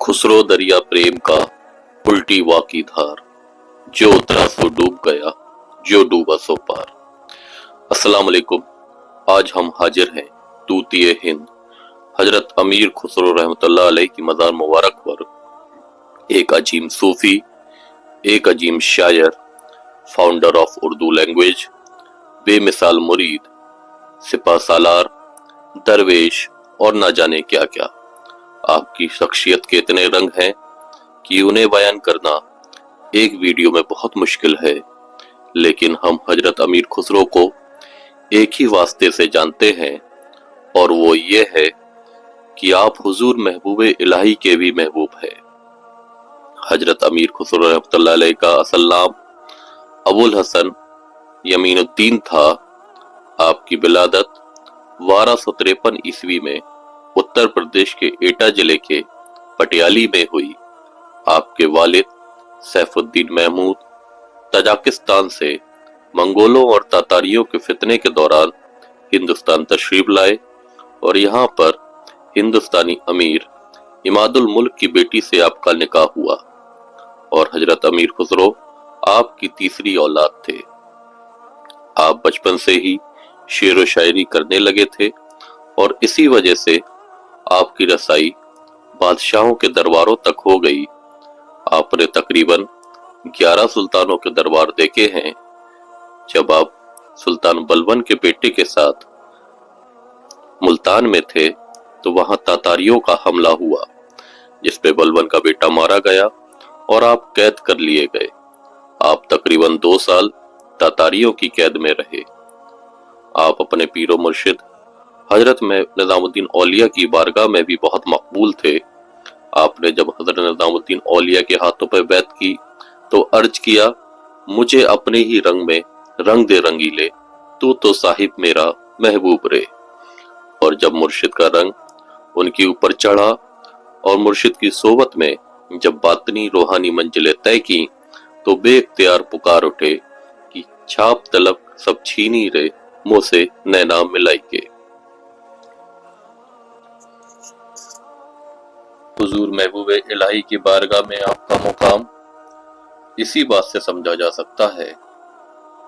खुसरो दरिया प्रेम का उल्टी वाकी धार, जो उतरा सो डूब गया, जो डूबा सो पार। अस्सलाम वालेकुम। आज हम हाजिर हैं तूतिए हिंद हजरत अमीर खुसरो रहमतुल्लाह अलैह की मज़ार मुबारक पर एक अजीम सूफी, एक अजीम शायर, फाउंडर ऑफ उर्दू लैंग्वेज, बेमिसाल मुरीद, सिपा सालार, दरवेश और न जाने क्या क्या। आपकी शख्सियत के इतने रंग हैं कि उन्हें बयान करना एक वीडियो में बहुत मुश्किल है, लेकिन हम हजरत अमीर खुसरो को एक ही वास्ते से जानते हैं और वो ये है कि आप हुजूर महबूबे इलाही के भी महबूब हैं। हजरत अमीर खुसरो रहमतुल्लाह अलैह का असल नाम अबुल हसन यमीनुद्दीन था। आपकी विलादत 1253 ईस्वी में उत्तर प्रदेश के एटा जिले के पटियाली में हुई। आपके वालिद सैफुद्दीन महमूद तजाकिस्तान से मंगोलों और तातारियों के फितने के दौरान हिंदुस्तान तशरीफ लाए और यहाँ पर हिंदुस्तानी अमीर इमादुल मुल्क की बेटी से आपका निकाह हुआ और हजरत अमीर खुसरो आपकी तीसरी औलाद थे। आप बचपन से ही शेर व शायरी करने लगे थे और इसी वजह से आपकी रसाई बादशाहों के दरबारों तक हो गई। आपने तकरीबन 11 सुल्तानों के दरबार देखे हैं। जब आप सुल्तान बलबन के बेटे के साथ मुल्तान में थे तो वहां तातारियों का हमला हुआ, जिसपे बलबन का बेटा मारा गया और आप कैद कर लिए गए। आप तकरीबन 2 साल तातारियों की कैद में रहे। आप अपने पीरो मुर्शिद हजरत निजामुद्दीन औलिया की बारगाह में भी बहुत मकबूल थे। आपने जब हजरत निजामुद्दीन औलिया के हाथों पर बैत की तो अर्ज किया, मुझे अपने ही रंग में रंग दे रंगीले, तू तो साहिब मेरा महबूब रे। और जब मुर्शिद का रंग उनके ऊपर चढ़ा और मुर्शिद की सोबत में जब बातनी रूहानी मंजिलें तय की तो बेख्तियार पुकार उठे कि छाप तलब सब छीनी रे, मुँह से नैना मिलाई के। हुजूर महबूबे इलाही की बारगाह में आपका मुकाम इसी बात से समझा जा सकता है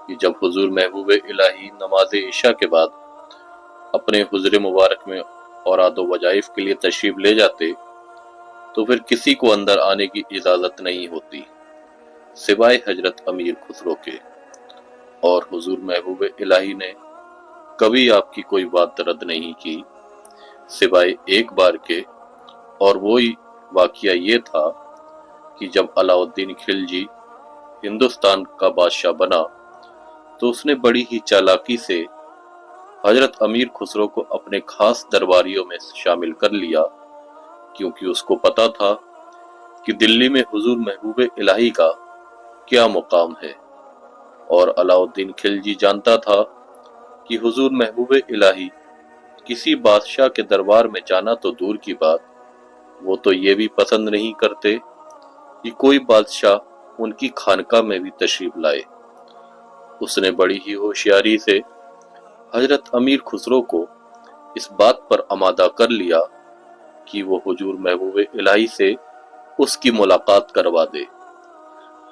कि जब हुजूर महबूबे इलाही नमाज इशा के बाद अपने हुजरे मुबारक में औराद व वजाइफ के लिए तशरीफ ले जाते तो फिर किसी को अंदर आने की इजाजत नहीं होती सिवाय हजरत अमीर खुसरो के। और हुजूर महबूबे इलाही ने कभी आपकी कोई बात रद्द नहीं की सिवाय एक बार के, और वो ही वाकया ये था कि जब अलाउद्दीन खिलजी हिंदुस्तान का बादशाह बना तो उसने बड़ी ही चालाकी से हजरत अमीर खुसरो को अपने खास दरबारियों में शामिल कर लिया, क्योंकि उसको पता था कि दिल्ली में हुजूर महबूबे इलाही का क्या मुकाम है। और अलाउद्दीन खिलजी जानता था कि हुजूर महबूबे इलाही किसी बादशाह के दरबार में जाना तो दूर की बात, वो तो ये भी पसंद नहीं करते कि कोई बादशाह उनकी खानका में भी तशरीफ लाए। उसने बड़ी ही होशियारी से हजरत अमीर खुसरो को इस बात पर आमादा कर लिया कि वो हुजूर महबूबे इलाही से उसकी मुलाकात करवा दे।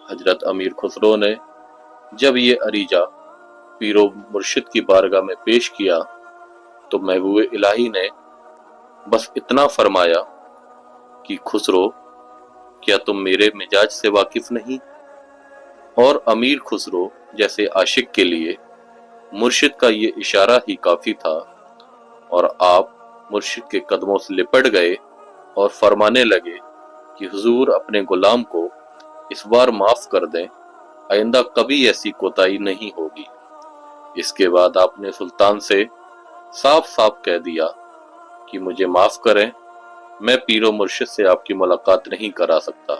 हजरत अमीर खुसरो ने जब ये अरीजा पीरो मुर्शिद की बारगाह में पेश किया तो महबूबे इलाही ने बस इतना फरमाया कि खुसरो, क्या तुम मेरे मिजाज से वाकिफ नहीं? और अमीर खुसरो जैसे आशिक के लिए मुर्शिद का ये इशारा ही काफी था और आप मुर्शिद के कदमों से लिपट गए और फरमाने लगे कि हुजूर अपने गुलाम को इस बार माफ कर दें, आइंदा कभी ऐसी कोताही नहीं होगी। इसके बाद आपने सुल्तान से साफ साफ कह दिया कि मुझे माफ करें, मैं पीरो मुर्शिद से आपकी मुलाकात नहीं करा सकता।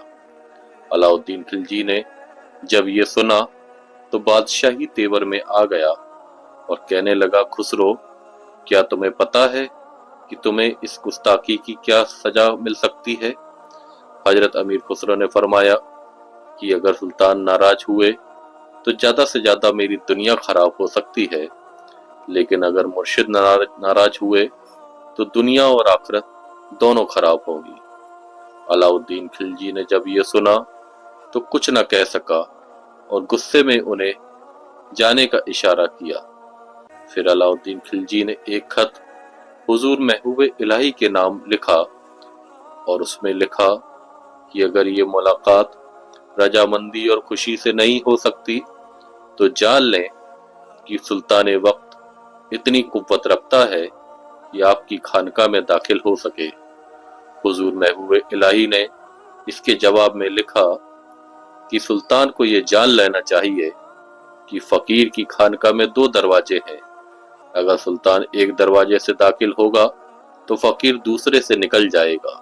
अलाउद्दीन खिलजी ने जब ये सुना तो बादशाही तेवर में आ गया और कहने लगा, खुसरो, क्या तुम्हें पता है कि तुम्हें इस गुस्ताखी की क्या सजा मिल सकती है? हजरत अमीर खुसरो ने फरमाया कि अगर सुल्तान नाराज हुए तो ज्यादा से ज्यादा मेरी दुनिया खराब हो सकती है, लेकिन अगर मुर्शिद नाराज हुए तो दुनिया और आखिरत दोनों खराब होगी। अलाउद्दीन खिलजी ने जब ये सुना तो कुछ न कह सका और गुस्से में उन्हें जाने का इशारा किया। फिर अलाउद्दीन खिलजी ने एक खत हुजूर महबूब इलाही के नाम लिखा और उसमें लिखा कि अगर ये मुलाकात रजामंदी और खुशी से नहीं हो सकती तो जान लें कि सुल्तान वक्त इतनी कुव्वत रखता है कि आपकी खानका में दाखिल हो सके। हुजूर महबूब इलाही ने इसके जवाब में लिखा कि सुल्तान को ये जान लेना चाहिए कि फकीर की खानका में 2 दरवाजे हैं। अगर सुल्तान एक दरवाजे से दाखिल होगा तो फकीर दूसरे से निकल जाएगा,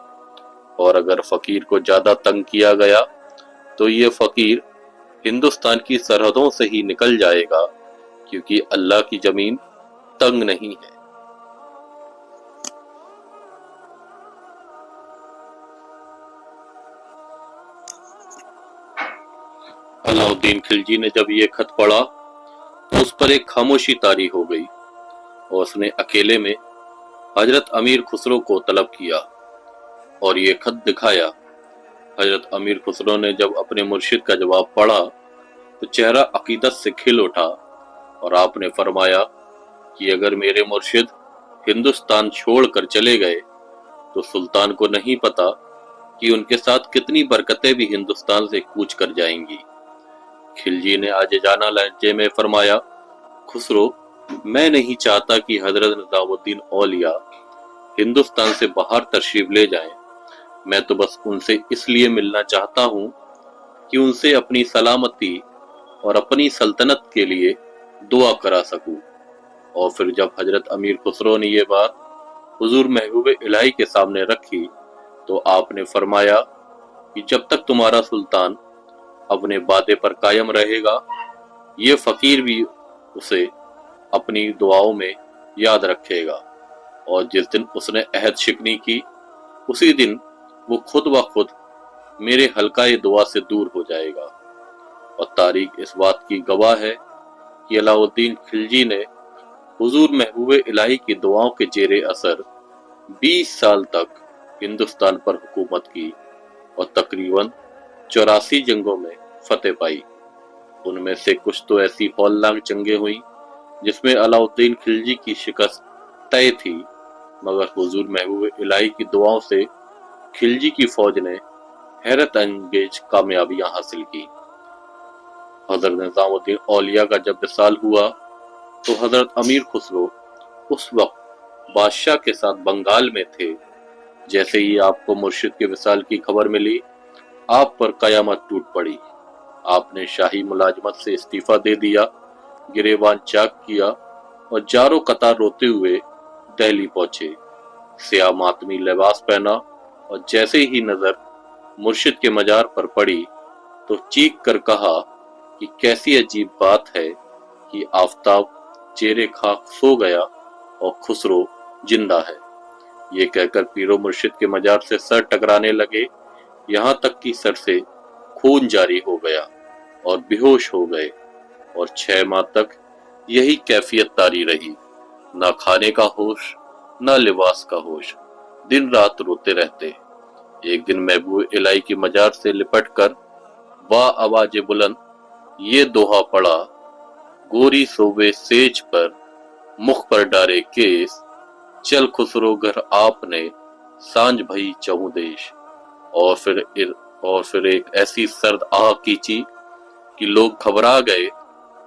और अगर फकीर को ज्यादा तंग किया गया तो ये फकीर हिंदुस्तान की सरहदों से ही निकल जाएगा, क्योंकि अल्लाह की जमीन तंग नहीं है। अलाउद्दीन खिलजी ने जब ये खत पढ़ा तो उस पर एक खामोशी तारी हो गई और उसने अकेले में हजरत अमीर खुसरो को तलब किया और ये खत दिखाया। हजरत अमीर खुसरो ने जब अपने मुर्शिद का जवाब पढ़ा तो चेहरा अकीदत से खिल उठा और आपने फरमाया कि अगर मेरे मुर्शिद हिंदुस्तान छोड़कर चले गए तो सुल्तान को नहीं पता कि उनके साथ कितनी बरकतें भी हिंदुस्तान से कूच कर जाएंगी। खिलजी ने आजिज़ाना लहजे में फरमाया, खुसरो, मैं नहीं चाहता कि हजरत निजामुद्दीन औलिया हिंदुस्तान से बाहर तशरीफ ले जाएं। मैं तो बस उनसे इसलिए मिलना चाहता हूं कि उनसे अपनी सलामती और अपनी सल्तनत के लिए दुआ करा सकूं। और फिर जब हजरत अमीर खुसरो ने ये बात हुजूर महबूब इलाही के सामने रखी तो आपने फरमाया कि जब तक तुम्हारा सुल्तान अपने वादे पर कायम रहेगा, ये फकीर भी उसे अपनी दुआओं में याद रखेगा, और जिस दिन उसने अहद शिकनी की उसी दिन वो खुद ब खुद मेरे हल्काए दुआ से दूर हो जाएगा। और तारीख इस बात की गवाह है कि अलाउद्दीन खिलजी ने हुजूर महबूब इलाही की दुआओं के जेरे असर 20 साल तक हिंदुस्तान पर हुकूमत की और तकरीबन 84 जंगों में फतेह पाई। उनमें से कुछ तो ऐसी हौलनाक जंगें हुई जिसमें अलाउद्दीन खिलजी की शिकस्त तय थी, मगर हुजूर महबूब इलाही की दुआओं से खिलजी की फौज ने हैरत अंगेज कामयाबियां हासिल की। हजरत निजामुद्दीन औलिया का जब विसाल हुआ तो हजरत अमीर खुसरो उस वक्त बादशाह के साथ बंगाल में थे। जैसे ही आपको मुर्शिद के विसाल की खबर मिली, आप पर कयामत टूट पड़ी। आपने शाही मुलाजमत से इस्तीफा दे दिया, गिरेबान चाक किया और जारो कतार रोते हुए दिल्ली पहुंचे। सियाह मातमी लिबास पहना और जैसे ही नजर मुर्शिद के मजार पर पड़ी तो चीख कर कहा कि कैसी अजीब बात है कि आफताब चेहरे खाक सो गया और खुसरो जिंदा है। ये कहकर पीरो मुर्शिद के मजार से सर टकराने लगे, यहाँ तक कि सर से खून जारी हो गया और बेहोश हो गए, और 6 माह तक यही कैफियत तारी रही। ना खाने का होश, ना लिबास का होश, दिन रात रोते रहते। एक दिन महबूब इलाही की मजार से लिपटकर वाह आवाज़े बुलंद ये दोहा पड़ा, गोरी सोवे सेज पर मुख पर डारे केस, चल खुसरो घर आपने सांझ भई चहु देश। और फिर एक ऐसी सर्द आह खींची कि लोग घबरा गए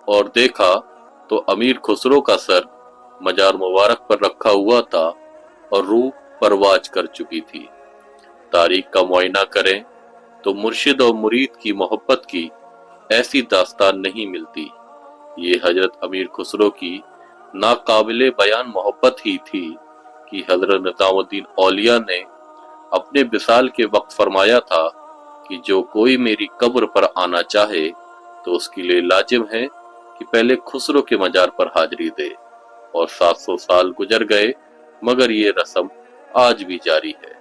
और देखा तो अमीर खुसरो का सर मजार मुबारक पर रखा हुआ था और रूह परवाज कर चुकी थी। तारीख का मुआयना करें तो मुर्शिद और मुरीद की मोहब्बत की ऐसी दास्तान नहीं मिलती। ये हजरत अमीर खुसरो की नाकाबिले बयान मोहब्बत ही थी कि हजरत निजामुद्दीन औलिया ने अपने विसाल के वक्त फरमाया था कि जो कोई मेरी कब्र पर आना चाहे तो उसके लिए लाजिम है कि पहले खुसरो के मजार पर हाजिरी दे। और 700 साल गुजर गए मगर ये रस्म आज भी जारी है।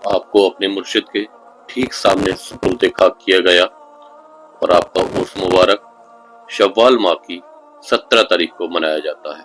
आपको अपने मुर्शिद के ठीक सामने सुपुर्द खाक किया गया और आपका उर्स मुबारक शव्वाल माह की 17 तारीख को मनाया जाता है।